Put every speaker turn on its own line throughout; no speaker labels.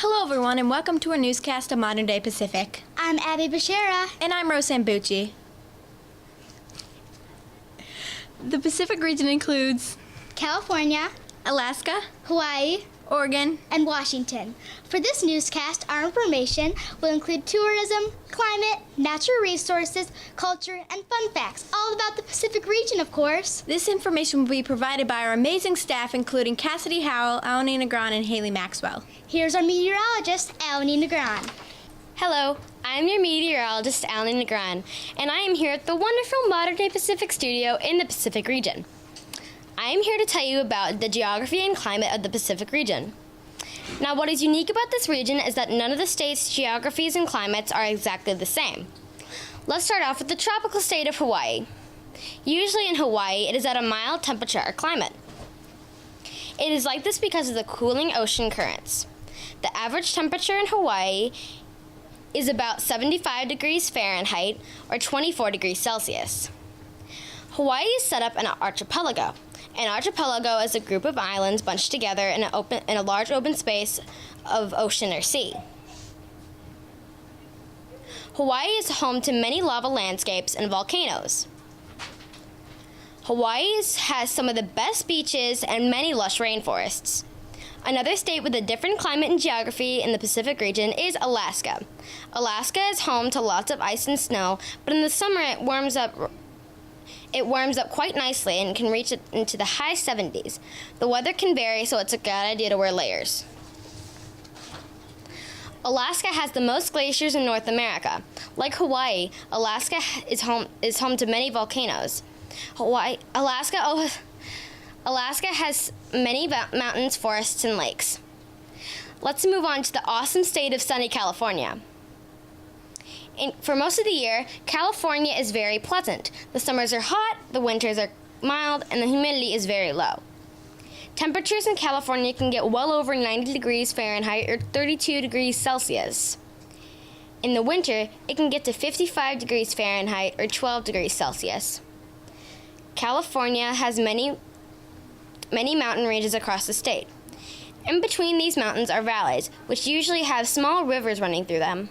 Hello everyone and welcome to our newscast of Modern Day Pacific.
I'm Abby Bashara.
And I'm Roseanne Bucci. The Pacific region includes
California,
Alaska,
Hawaii,
Oregon,
and Washington. For this newscast, our information will include tourism, climate, natural resources, culture, and fun facts, all about the Pacific region, of course.
This information will be provided by our amazing staff, including Cassidy Howell, Alani Negron, and Haley Maxwell.
Here's our meteorologist, Alani Negron.
Hello, I'm your meteorologist, Alani Negron, and I am here at the wonderful Modern Day Pacific studio in the Pacific region. I am here to tell you about the geography and climate of the Pacific region. Now, what is unique about this region is that none of the state's geographies and climates are exactly the same. Let's start off with the tropical state of Hawaii. Usually in Hawaii, it is at a mild temperature or climate. It is like this because of the cooling ocean currents. The average temperature in Hawaii is about 75 degrees Fahrenheit or 24 degrees Celsius. Hawaii is set up in an archipelago. An archipelago is a group of islands bunched together in a large open space of ocean or sea. Hawaii is home to many lava landscapes and volcanoes. Hawaii has some of the best beaches and many lush rainforests. Another state with a different climate and geography in the Pacific region is Alaska. Alaska is home to lots of ice and snow, but in the summer it warms up quite nicely and can reach into the high 70s. The weather can vary, so it's a good idea to wear layers. Alaska has the most glaciers in North America. Like Hawaii, Alaska is home to many volcanoes. Alaska has many mountains, forests, and lakes. Let's move on to the awesome state of sunny California. For most of the year, California is very pleasant. The summers are hot, the winters are mild, and the humidity is very low. Temperatures in California can get well over 90 degrees Fahrenheit or 32 degrees Celsius. In the winter, it can get to 55 degrees Fahrenheit or 12 degrees Celsius. California has many mountain ranges across the state. In between these mountains are valleys, which usually have small rivers running through them.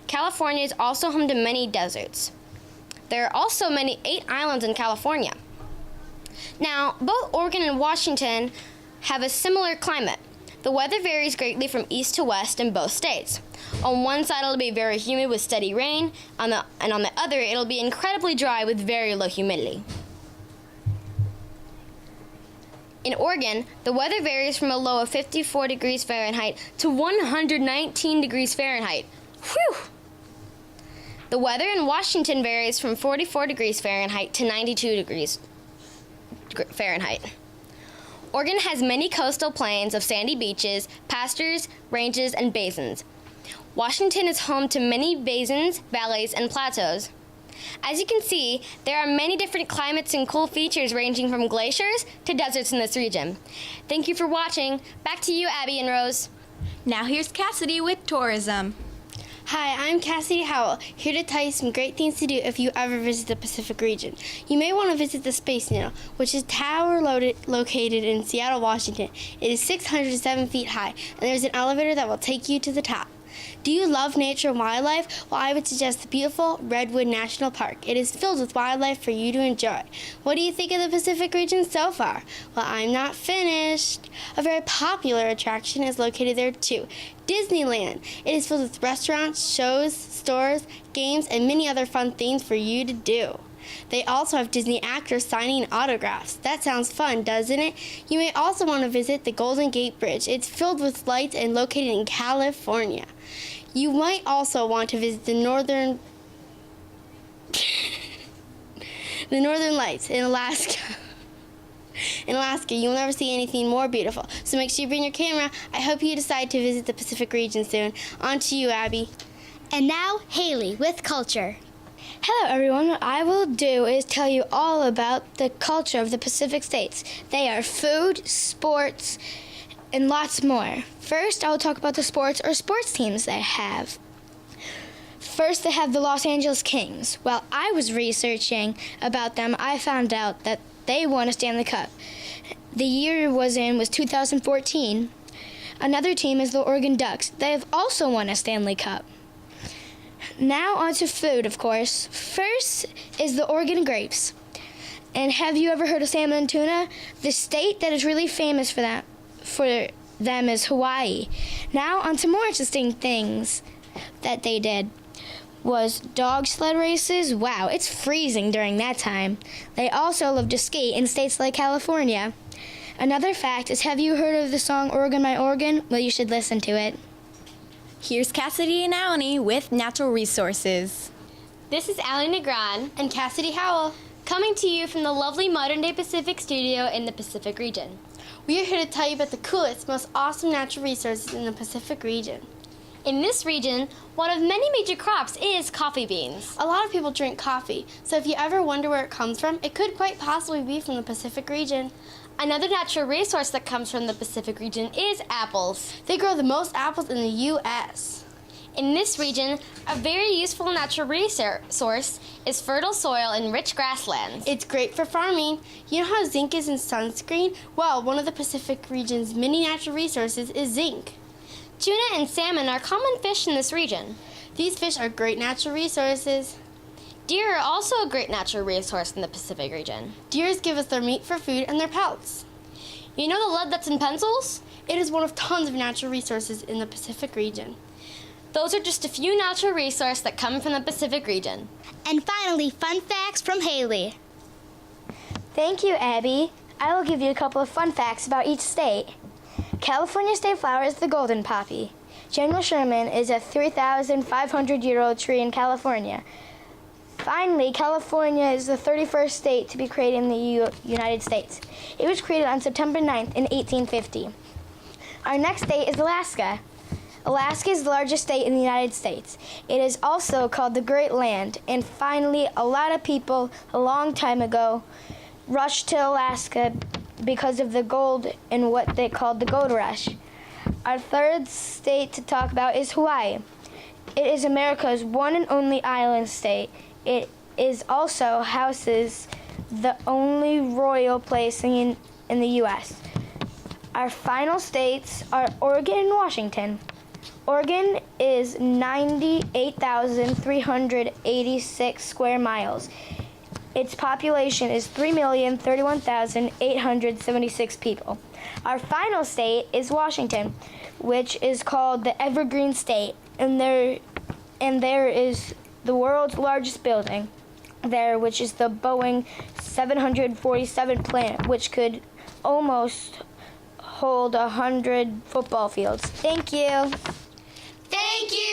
California is also home to many deserts. There are also 8 islands in California. Now, both Oregon and Washington have a similar climate. The weather varies greatly from east to west in both states. On one side, it'll be very humid with steady rain, and on the other, it'll be incredibly dry with very low humidity. In Oregon, the weather varies from a low of 54 degrees Fahrenheit to 119 degrees Fahrenheit. Whew! The weather in Washington varies from 44 degrees Fahrenheit to 92 degrees Fahrenheit. Oregon has many coastal plains of sandy beaches, pastures, ranges, and basins. Washington is home to many basins, valleys, and plateaus. As you can see, there are many different climates and cool features ranging from glaciers to deserts in this region. Thank you for watching. Back to you, Abby and Rose.
Now here's Cassidy with tourism.
Hi, I'm Cassidy Howell, here to tell you some great things to do if you ever visit the Pacific region. You may want to visit the Space Needle, which is a tower located in Seattle, Washington. It is 607 feet high, and there's an elevator that will take you to the top. Do you love nature and wildlife? Well, I would suggest the beautiful Redwood National Park. It is filled with wildlife for you to enjoy. What do you think of the Pacific region so far? Well, I'm not finished. A very popular attraction is located there too, Disneyland. It is filled with restaurants, shows, stores, games, and many other fun things for you to do. They also have Disney actors signing autographs. That sounds fun, doesn't it? You may also want to visit the Golden Gate Bridge. It's filled with lights and located in California. You might also want to visit the Northern Lights in Alaska. In Alaska, you'll never see anything more beautiful. So make sure you bring your camera. I hope you decide to visit the Pacific region soon. On to you, Abby.
And now, Haley with culture.
Hello everyone, what I will do is tell you all about the culture of the Pacific states. They are food, sports, and lots more. First, I will talk about the sports or sports teams they have. First, they have the Los Angeles Kings. While I was researching about them, I found out that they won a Stanley Cup. The year was 2014. Another team is the Oregon Ducks. They have also won a Stanley Cup. Now on to food, of course. First is the Oregon grapes. And have you ever heard of salmon and tuna? The state that is really famous for them is Hawaii. Now on to more interesting things that they did was dog sled races. Wow, it's freezing during that time. They also love to skate in states like California. Another fact is, have you heard of the song Oregon My Oregon? Well, you should listen to it.
Here's Cassidy and Alani with natural resources.
This is Allie Negron
And Cassidy Howell.
coming to you from the lovely Modern Day Pacific studio in the Pacific region.
We are here to tell you about the coolest, most awesome natural resources in the Pacific region.
In this region, one of many major crops is coffee beans.
A lot of people drink coffee, so if you ever wonder where it comes from, it could quite possibly be from the Pacific region.
Another natural resource that comes from the Pacific region is apples.
They grow the most apples in the U.S.
In this region, a very useful natural resource is fertile soil and rich grasslands.
It's great for farming. You know how zinc is in sunscreen? Well, one of the Pacific region's many natural resources is zinc.
Tuna and salmon are common fish in this region.
These fish are great natural resources.
Deer are also a great natural resource in the Pacific region.
Deers give us their meat for food and their pelts.
You know the lead that's in pencils?
It is one of tons of natural resources in the Pacific region.
Those are just a few natural resources that come from the Pacific region.
And finally, fun facts from Haley.
Thank you, Abby. I will give you a couple of fun facts about each state. California state flower is the golden poppy. General Sherman is a 3,500-year-old tree in California. Finally, California is the 31st state to be created in the United States. It was created on September 9th in 1850. Our next state is Alaska. Alaska is the largest state in the United States. It is also called the Great Land. And finally, a lot of people a long time ago rushed to Alaska because of the gold and what they called the gold rush. Our third state to talk about is Hawaii. It is America's one and only island state. It is also houses the only royal place in the U.S. Our final states are Oregon and Washington. Oregon is 98,386 square miles. Its population is 3,031,876 people. Our final state is Washington, which is called the Evergreen State, and there is the world's largest building there, which is the Boeing 747 plant, which could almost hold 100 football fields. Thank you.
Thank you.